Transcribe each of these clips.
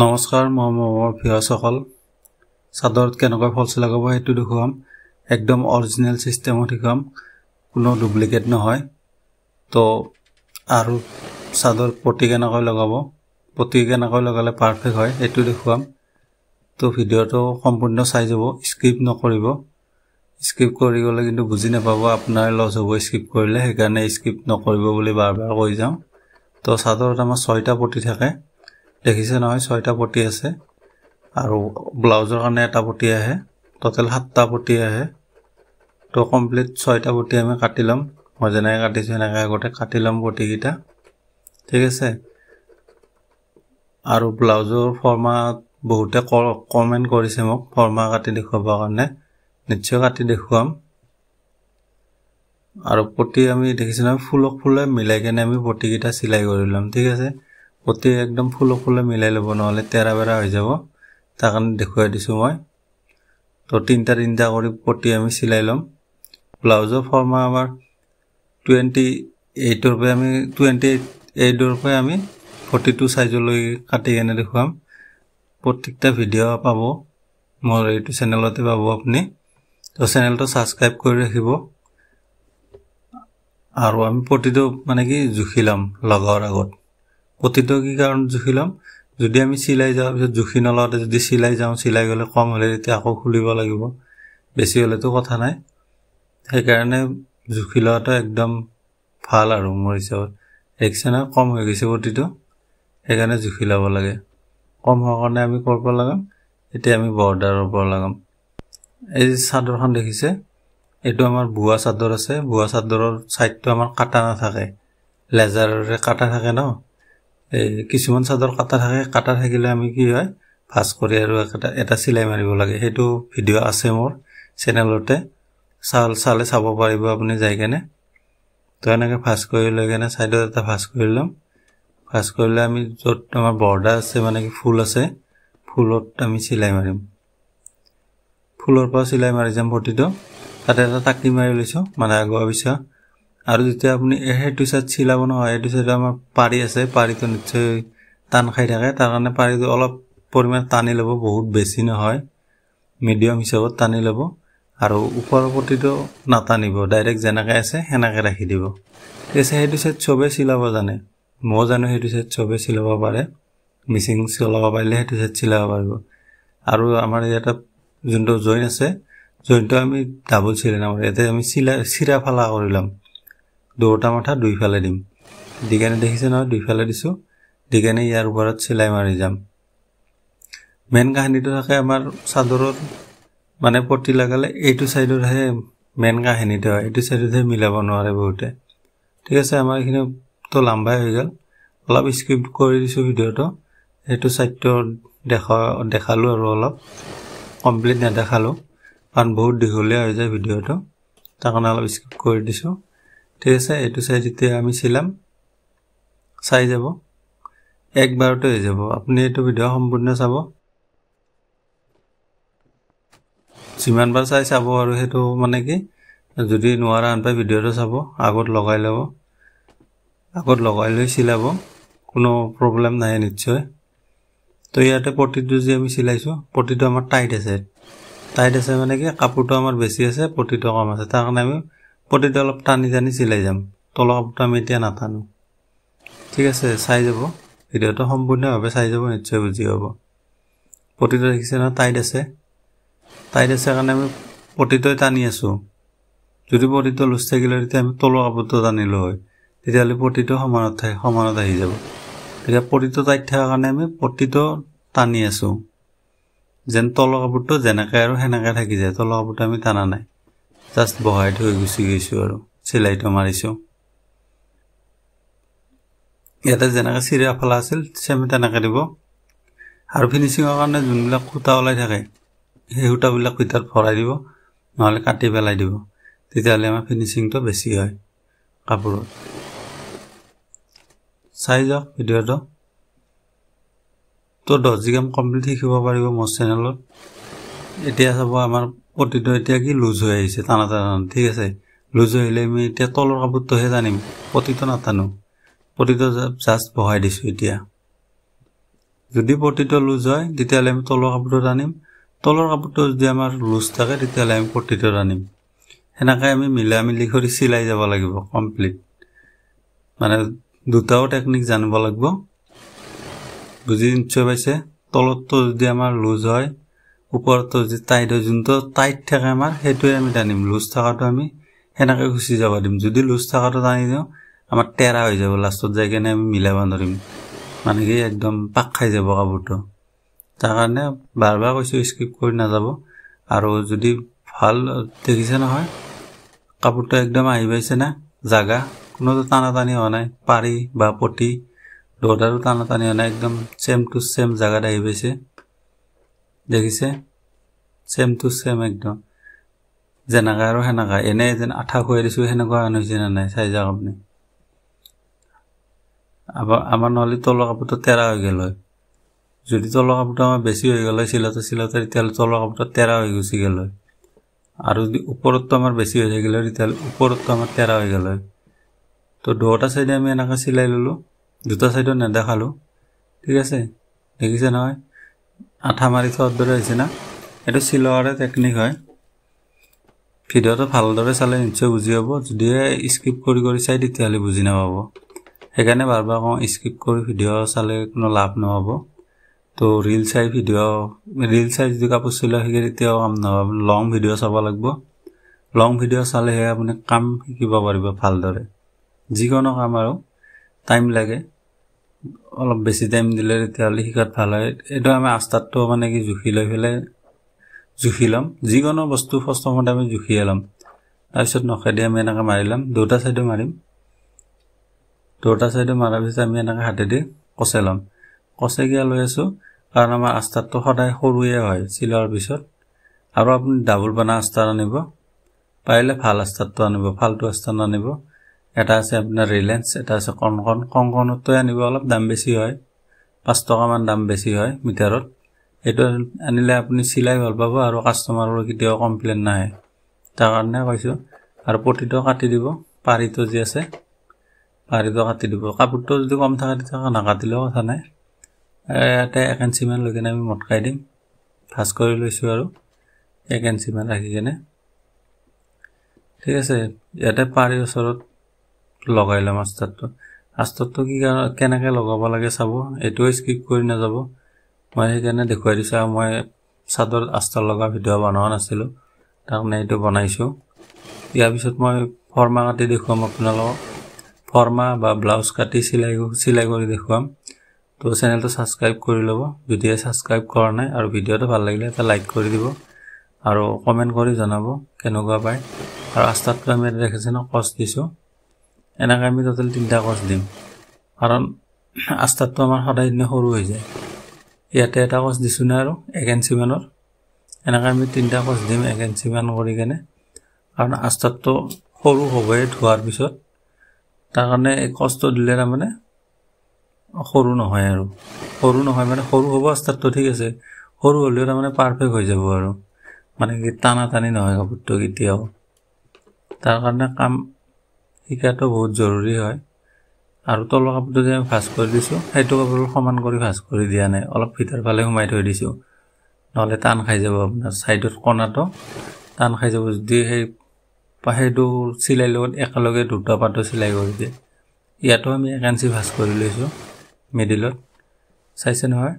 নমস্কাৰ মই মোৰ ভিউৱাৰসকল চাদৰত কেনেকৈ ফলছ লগাব সেইটো দেখুৱাম একদম অৰিজিনাল সিস্টেমত শিকাম কোনো ডুপ্লিকেট নহয় তো আৰু চাদৰ পটি কেনেকৈ লগাব পটি কেনেকৈ লগালে পাৰফেক্ট হয় সেইটো দেখুৱাম তো ভিডিওটো সম্পূৰ্ণ চাই যাব স্কিপ নকৰিব স্কিপ কৰি গলে কিন্তু বুজি নাপাব আপোনাৰ লছ হ'ব স্কিপ কৰিলে সেইকাৰণে স্কিপ নকৰিব বুলি বাৰবাৰ কৈ যাম তো চাদৰত আমাৰ 6টা পটি থাকে দেখিছে নহয় 6টা পটি আছে আৰু ব্লাউজৰ কাৰণে এটা পটি আহে টোটাল 7টা পটি আহে তো কমপ্লিট 6টা পটি আমি কাটি লম মই যেনে কাটিছো এনেকৈ আগতে কাটি লম পটি কিটা ঠিক আছে আৰু ব্লাউজৰ ফৰ্মাত বহুতে কমেন্ট কৰিছে মোক ফৰ্মা কাটি দেখুৱাবৰ কাৰণে নিশ্চয় কাটি দেখুৱাম আৰু পটি আমি দেখিছো না ফুলক ফুলে মিলাই কেনে আমি পটি কিটা সিলাই কৰিলাম ঠিক আছে পটি একদম ফুলক ফুলে মিলাই লব নহলে তেৰা বেৰা হৈ যাব তাৰ কাৰণে দেখুৱাই দিছো মই তো তিনটা কৰি পটি আমি সিলাই লম ব্লাউজৰ ফৰ্মা আমাৰ 28 ৰপে আমি 28 ৰপে আমি 42 সাইজলৈ কাটি কেনে দেখুৱাম প্ৰত্যেকটা ভিডিও পাব মোৰ এইটো চেনেলতে পাব আপুনি তো চেনেলটো সাবস্ক্ৰাইব কৰি ৰাখিব আৰু আমি পটিটো মানে কি জুখিলাম লগাৰ আগত পটিটো কি কাৰণ জুখিলাম যদি আমি সিলাই যাও জুখি নলতে যদি সিলাই যাও সিলাই গলে কম হলে তেতিয়া আকৌ খুলিব লাগিব বেছি হলে তো কথা নাই সেই কাৰণে জুখি লওয়াটো একদম ভাল আৰু মোৰ হিচাপত একছনা কম হৈ গৈছে পটিটো সেই কাৰণে জুখি লব লাগে কম হোৱাৰ কাৰণে আমি কৰিব লাগাম এতিয়া আমি বৰ্ডাৰৰ ওপৰ লাগাম এই চাদৰখন দেখিছে এটো আমাৰ বুয়া চাদৰ আছে বুয়া চাদৰৰ সাইডটো আমাৰ কাটা না থাকে লেজাৰৰে কাটা থাকে ন এই কিছুমান চাদৰ কাটা থাকে কাটা থাকিলে আমি কি হয় ফাস কৰি আৰু এটা সিলাই মাৰিব লাগে হেতু ভিডিও আছে মোৰ চেনেলতে চালে চাব পাৰিব আপুনি যাই কেনে তো এনেকৈ ফাস কৰি লৈ কেনে সাইডত এটা ফাস কৰিলাম ফাস কৰিলে আমি যত আমাৰ বৰ্ডাৰ আছে মানে কি ফুল আছে ফুলত আমি সিলাই মাৰিম ফুলৰ পৰা সিলাই মাৰি যাম পটিটো তাতে এটা টাকি মাৰি লৈছো মানে আগৰ পিছা আৰু যেতিয়া আপুনি হেতু সাইড সিলাব নহয় হেতু সাইড আমাৰ পাৰি আছে পাৰিটো নিশ্চয় টান খাই থাকে তাৰ কাৰণে পাৰিটো অলপ পৰিমাণ টানি লব বহুত বেছি নহয় মিডিয়াম হিচাপত টানি লব আৰু ওপৰৰ পটিটো নাটানিব ডাইৰেক্ট যেনেকৈ আছে হেনেকৈ ৰাখি দিব ঠিক আছে হেতু সাইড সবে সিলাব জানে মই জানো হেতু সাইড সবে সিলাব পাৰে মিচিং সিলাব পাৰিলে হেতু সাইড সিলাব পাৰিব আৰু আমাৰ এটা যোনটো জইন আছে জইনটো আমি ডাবল সিলাই নাম এতে আমি সিৰা ফালা কৰিলাম দুটা মাথা দুই ফালে দিম দিগানে দেখিছে না দুই ফালে দিছো দিগানে ইয়াৰ ওপৰত সিলাই মাৰি যাম মেন কাহিনীটো থাকে আমাৰ চাদৰৰ মানে পটি লাগালে এইটো সাইডৰ হে মেন কাহিনীটো হয় এইটো সাইডে মিলাব নোৱাৰে বহুতে ঠিক আছে আমাৰ এখানে তো লম্বা হৈ গল অলপ স্কিপ কৰি দিছো ভিডিওটো এইটো সাইডটো দেখালো আৰু অলপ কমপ্লিট না দেখালো কাৰণ বহুত দীঘলীয়া হৈ যায় ভিডিওটো তাৰ কাৰণে অলপ স্কিপ কৰি দিছো ঠিক আছে এইটো সাইড এতিয়া আমি সিলাম চাই যাব একবাৰতে হৈ যাব আপুনি এইটো ভিডিও সম্পূৰ্ণ চাব যিমান বাৰ চাই চাব আৰু হেতু মানে কি যদি নোৱাৰা আনপাই ভিডিওটো চাব আগত লগাই লব আগত লগাই লৈ সিলাব কোনো প্ৰবলেম নাই নিশ্চয় তো ইয়াতে পটিটো যে আমি সিলাইছো পটিটো আমাৰ টাইট আছে মানে কি কাপোৰটো আমাৰ বেছি আছে পটিটো কম আছে তাৰ কাৰণে আমি পটিটো অলপ টানি সিলাই যাম তলৰ কাপোৰটো আমি এতিয়া নাটানো ঠিক আছে চাই যাব ভিডিওটো সম্পূৰ্ণভাৱে চাই যাব নিশ্চয় বুজি পাব পটিটো দেখিছে না টাইট আছে কাৰণে আমি পটিটো টানি আছো যদি পটিটো লুজ থাকিলে তেতিয়া আমি তলৰ কাপোৰটো টানিলো হয় তেতিয়ালে পটিটো সমানত আহি যাব তেতিয়া পটিটো টাইট থাকাৰ কাৰণে আমি পটিটো টানি আছো যেন তলৰ কাপোৰটো যেনেকৈ আৰু হেনেকৈ থাকি যায় তলৰ কাপোৰটো আমি টানা নাই জাস্ট বহাই থৈ গৈছো আৰু সিলাইটো মাৰিছো ইয়াতে যেনেকৈ সিৰা ফলা আছিল সেম তেনেকৈ দিব আৰু ফিনিশিংৰ কাৰণে যোনবিলাক খুঁটা ওলাই থাকে সেই খুঁটাবিলাক ভিতৰত ভৰাই দিব নহলে কাটি পেলাই দিব তেতিয়ালে আমাৰ ফিনিশিংটো বেছি হয় কাপোৰত চাই যাওক ভিডিওটো তো 10 জি কাম কমপ্লিট শিকিব পাৰিব মোৰ চেনেলত এতিয়া চাব আমাৰ পটিটো এতিয়া কি লুজ হৈ আহিছে টানা ঠিক আছে লুজ হইলে আমি এতিয়া তলৰ কাপোৰটো হে জানিম পটিটো নাটানো পটিটো জাস্ট বহাই দিছো এতিয়া যদি পটিটো লুজ হয় তেতিয়াহ'লে আমি তলৰ কাপোৰটো আনিম তলৰ কাপোৰটো যদি আমাৰ লুজ থাকে তেতিয়াহ'লে আমি পটিটো আনিম হেনেকৈ আমি মিলা মিলি কৰি চিলাই যাব লাগিব কমপ্লিট মানে দুটাও টেকনিক জানিব লাগিব বুজি নিশ্চয় পাইছে তলৰটো যদি আমাৰ লুজ হয় ওপৰটো যদি টাইট হয় যোনটো টাইট থাকে আমাৰ সেইটোৱে আমি টানিম লুজ থকাটো আমি হেনেকৈ গুচি যাব দিম যদি লুজ থকাটো টানি দিওঁ আমাৰ টেৰা হৈ যাব লাষ্টত যাই কেনে আমি মিলাব নোৱাৰিম মানে কি একদম পাক খাই যাব কাপোৰটো তাৰ কাৰণে বাৰ বাৰ কৈছো স্কিপ কৰি নাযাব আৰু যদি ভাল দেখিছে নহয় কাপোৰটো একদম আহি পাইছে না জাগা কোনোটো টানা টানি হোৱা নাই পাৰি বা পটি দুটাৰো টানা টানি হোৱা নাই একদম সেম টু সেম জাগাত আহি পাইছে দেখিছে সেম টু সেম একদম যেনেকা আৰু হেনেকা এনে যেন আঠা খুৱাই দিছো হেনেকুৱা হৈছে না নাই চাই যাওক আপুনি আমাৰ নহলে তলৰ কাপোৰটো তেৰা হৈ গেল হয় যদি তলৰ কাপোৰটো আমাৰ বেছি হৈ গেল হয় চিলাতে তেতিয়াহ'লে তলৰ কাপোৰটো তেৰা হৈ গুচি গেল হয় আৰু যদি ওপৰতো আমাৰ বেছি হৈ থাকিল হয় তেতিয়াহ'লে ওপৰতো আমাৰ তেৰা হৈ গেল হয় তো দুটা সাইডে আমি এনেকা চিলাই ললো দুটা সাইডত নেদেখালো ঠিক আছে দেখিছে নহয় আঠা মাৰি থোৱাৰ দৰে হৈছে না এটো চিলোৱাৰে টেকনিক হয় ভিডিওটো ভালদৰে চালে নিশ্চয় বুজি পাব যদি স্কিপ কৰি চাই তেতিয়াহ'লে বুজি নাপাব সেইকাৰণে বাৰ বাৰ কওঁ স্কিপ কৰি ভিডিও চালে কোনো লাভ নহব তো ৰিল চাই যদি কাপোৰ চিলোৱা শিকে তেতিয়াও কাম নহব লং ভিডিও চাব লাগিব লং ভিডিও চালেহে আপুনি কাম শিকিব পাৰিব ভালদৰে যিকোনো কাম আৰু টাইম লাগে অলপ বেছি টাইম দিলে তেতিয়াহ'লে শিকাত ভাল হয় এটো আমি আস্তাৰটো মানে কি জুখি লম যিকোনো বস্তু ফাৰ্ষ্টতে আমি জুখি লম তাৰপিছত নখেদি আমি এনেকৈ মাৰিলাম দুটা সাইডে মাৰিম দুটা সাইডে মাৰাৰ পিছত আমি এনেকৈ হাতেদি কচাই লম কচাই গিয়া লৈ আছো কাৰণ আমাৰ আস্তাৰটো সদায় সৰুয়ে হয় চিলোৱাৰ পিছত আৰু আপুনি ডাবল বানা আস্তাৰ আনিব পাৰিলে ভাল আস্তাৰটো আনিব ফালতু আস্তাৰ আনিব এটা আছে আপোনাৰ ৰিলেন্স এটা আছে কনকনটো আনিব অলপ দাম বেছি হয় 5 টকা মান দাম বেছি হয় মিটাৰত এটো আনিলে আপুনি চিলাই ভাল পাব আৰু কাস্টমাৰৰ কেতিয়াও কমপ্লেইন নাই তাৰ কাৰণে কৈছো আৰু পটিটো কাটি দিব পাৰিটো যি আছে পাৰিটো কাটি দিব কাপোৰটো যদি কম থাকে তেতিয়া নাকাটিলেও কথা নাই এটা 1 ইঞ্চি মান লৈ কেনে আমি মটকাই দিম ভাঁজ কৰি লৈছো আৰু 1 ইঞ্চি মান ৰাখি কেনে ঠিক আছে ইয়াতে পাৰি ওচৰত লগাইলাম আস্তাৰটো কি কেনেকৈ লগাব লাগে চাব এটো স্কিপ কৰি না যাব মই সেইকাৰণে দেখুৱাই দিছো মই সাদৰ আস্তাৰ লগা ভিডিও বনোৱা নাছিলো তাৰ কাৰণে এটো বনাইছো ইয়াৰ পিছত মই ফৰ্মা কাটি দেখুৱাম আপোনালোকক ফৰ্মা বা ব্লাউজ কাটি চিলাই কৰি দেখুৱাম তো চেনেলটো সাবস্ক্ৰাইব কৰি লব যদি সাবস্ক্ৰাইব কৰা নাই আৰু ভিডিওটো ভাল লাগিলে এটা লাইক কৰি দিব আৰু কমেন্ট কৰি জনাব কেনেকুৱা পায় আৰু আস্তাৰটো আমি দেখিছেন কষ্ট দিছো এনেকৈ আমি টোটাল 3টা কষ্ট দিম কাৰণ আস্তাৰটো আমাৰ সদায় দিনে সৰু হৈ যায় ইয়াতে এটা কষ্ট দিছো না আৰু 1 ইঞ্চি মানৰ এনেকৈ আমি 3টা কষ্ট দিম 1 ইঞ্চি মান কৰি কেনে কাৰণ আস্তাৰটো সৰু হ'বই ধোৱাৰ পিছত তাৰ কাৰণে এই কষ্ট দিলে মানে সৰু নহয় আৰু সৰু নহয় মানে সৰু হ'ব আস্তাৰটো ঠিক আছে সৰু হলেও মানে পাৰফেক্ট হৈ যাব আৰু মানে কি টানা টানি নহয় কাপোৰটো কেতিয়াও তাৰ কাৰণে কাম শিকাটো বহুত জৰুৰী হয় আৰু তলৰ কাপোৰটো যে ভাঁজ কৰি দিছো সেইটো কাপোৰ সমান কৰি ভাঁজ কৰি দিয়া নাই অলপ ভিতৰ ফালে সোমাই থৈ দিছো নহলে টান খাই যাব আপোনাৰ সাইডত কোণাটো টান খাই যাব যদি সেই পাহেটো চিলাই লগত একেলগে দুটা পাটো চিলাই কৰি দিয়ে ইয়াতো আমি 1 ইঞ্চি ভাঁজ কৰি লৈছো মিডিলত চাইছে নহয়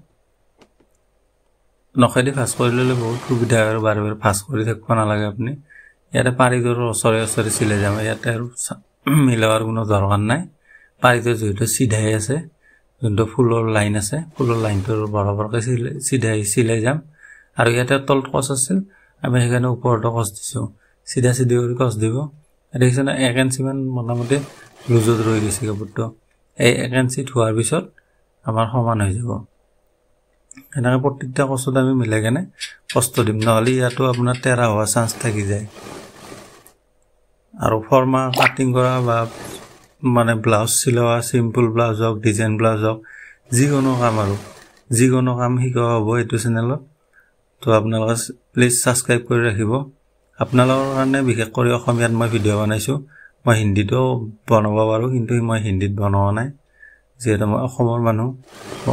নখেদি ভাঁজ কৰি ললে বহুত সুবিধা আৰু বাৰে বাৰে ভাঁজ কৰি থাকিব নালাগে আপুনি ইয়াতে পাৰিটোৰ ওচৰে চিলাই যাম ইয়াতে আৰু মিলাৱাৰ কোনো দৰকাৰ নাই পাৰিটো যেটো সিধাই আছে যোনটো ফুলৰ লাইন আছে ফুলৰ লাইনটোৰ বৰাবৰকৈ চিলাই যাম আৰু ইয়াতে তল কস আছিল আমি হেকানে ওপৰটো কস দিছো সিধা কৰি কস দিব দেখিছেনে 1 ইঞ্চি মান মোটামুটি লুজত ৰৈ গৈছে কাপোৰটো এই 1 ইঞ্চি ধোৱাৰ পিছত আমাৰ সমান হৈ যাব এনেকৈ প্ৰত্যেকটা কষ্ট আমি মিলাই কেনে কষ্ট দিম নহলে ইয়াতো আপোনাৰ তেৰা হোৱা চান্স থাকি যায় আৰু ফৰ্মা কাটিং কৰা বা মানে ব্লাউজ চিলোৱা সিম্পল ব্লাউজ হক ডিজাইন ব্লাউজ হক যিকোনো কাম শিকোৱা হ'ব এইটো চেনেলত তো আপোনালোকে প্লিজ সাবস্ক্ৰাইব কৰি ৰাখিব আপোনালোকৰ কাৰণে বিশেষ কৰি অসমীয়াত মই ভিডিও বনাইছো মই হিন্দীতো বনাব পাৰো কিন্তু মই হিন্দীত বনোৱা নাই যিহেতু মই অসমৰ মানুহ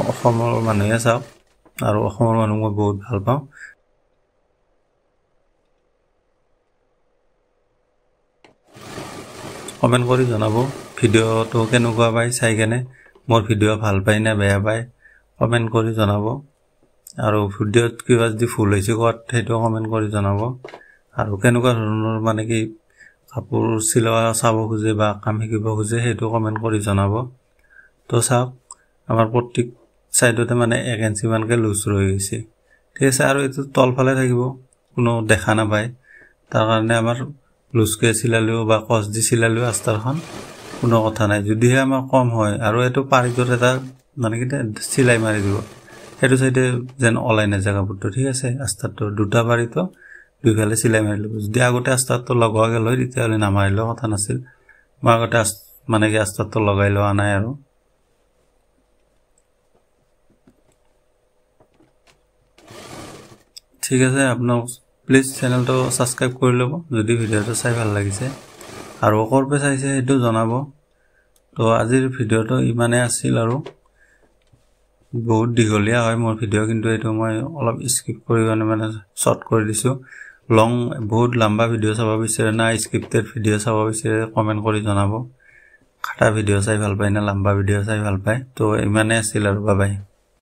অসমৰ মানুহে চাওক আৰু অসমৰ মানুহ মই বহুত ভাল পাওঁ কমেন্ট কৰি জনাব ভিডিওটো কেনেকুৱা পাই চাই কেনে মোৰ ভিডিও ভাল পাই না বেয়া পাই কমেন্ট কৰি জনাব আৰু ভিডিওত কিবা যদি ভুল হৈছে কোৱাত সেইটো কমেন্ট কৰি জনাব আৰু কেনেকুৱা ধৰণৰ মানে কি কাপোৰ চিলোৱা চাব খুজে বা কাম শিকিব খুজে সেইটো কমেন্ট কৰি জনাব তো চাওক আমাৰ প্ৰত্যেক সাইডতে মানে 1 ইঞ্চি মানকে লুজ ৰৈ গৈছে ঠিক আছে আৰু এটো তলফালে থাকিব কোনো দেখা না পায় তাৰ কাৰণে আমাৰ লুজকে চিলালেও বা কস দি চিলালেও আস্তাৰখন কোনো কথা নাই যদিহে আমাৰ কম হয় আৰু এটো পাৰিটোত এটা মানে কি চিলাই মাৰি দিব হেতু সাইডে যেন অলাই না জায়গাটো ঠিক আছে আস্তাৰটো দুটা পাৰিটো দুইফালে চিলাই মাৰি লব যদি আগতে আস্তাৰটো লগোৱা গেল হয় তেতিয়ালে না মাৰিলো কথা নাছিল মই আগতে মানে কি আস্তাৰটো লগাই লোৱা নাই আৰু ঠিক আছে আপোনাক প্লিজ চ্যানেলটো সাবস্ক্ৰাইব কৰি লব যদি ভিডিওটো চাই ভাল লাগিছে আৰু কৰপে চাইছে এটো জনাব তো আজিৰ ভিডিওটো ইমানে আছিল আৰু বহুত দীঘলীয়া হয় মোৰ ভিডিও কিন্তু এটো মই অলপ স্কিপ কৰি মানে শৰ্ট কৰি দিছো লং বহুত লম্বা ভিডিও চাব বিচাৰে না স্ক্ৰিপ্টেড ভিডিও চাব বিচাৰে কমেন্ট কৰি জনাব খাটা ভিডিও চাই ভাল পায় না লম্বা ভিডিও চাই ভাল পায় তো ইমানে আছিল আৰু বাই বাই